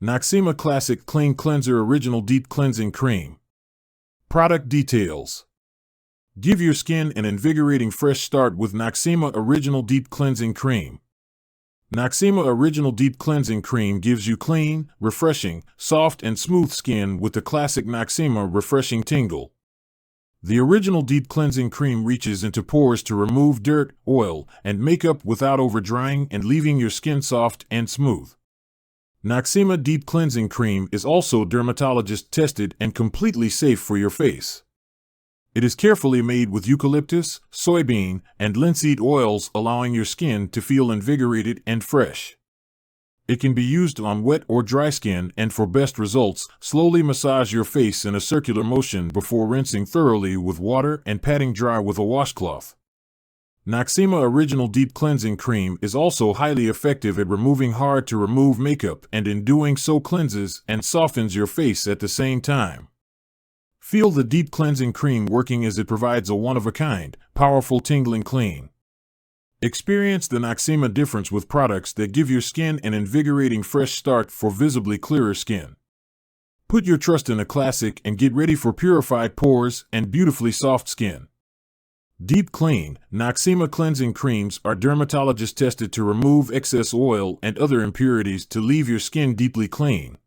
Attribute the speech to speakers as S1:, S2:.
S1: Noxzema Classic Clean Cleanser Original Deep Cleansing Cream. Product details. Give your skin an invigorating fresh start with Noxzema Original Deep Cleansing Cream. Noxzema Original Deep Cleansing Cream gives you clean, refreshing, soft and smooth skin with the classic Noxzema Refreshing Tingle. The Original Deep Cleansing Cream reaches into pores to remove dirt, oil, and makeup without over-drying and leaving your skin soft and smooth. Noxzema Deep Cleansing Cream is also dermatologist tested and completely safe for your face. It is carefully made with eucalyptus, soybean, and linseed oils, allowing your skin to feel invigorated and fresh. It can be used on wet or dry skin, and for best results, slowly massage your face in a circular motion before rinsing thoroughly with water and patting dry with a washcloth. Noxzema Original Deep Cleansing Cream is also highly effective at removing hard-to-remove makeup, and in doing so cleanses and softens your face at the same time. Feel the deep cleansing cream working as it provides a one-of-a-kind, powerful tingling clean. Experience the Noxzema difference with products that give your skin an invigorating fresh start for visibly clearer skin. Put your trust in a classic and get ready for purified pores and beautifully soft skin. Deep Clean, Noxzema cleansing creams are dermatologist tested to remove excess oil and other impurities to leave your skin deeply clean.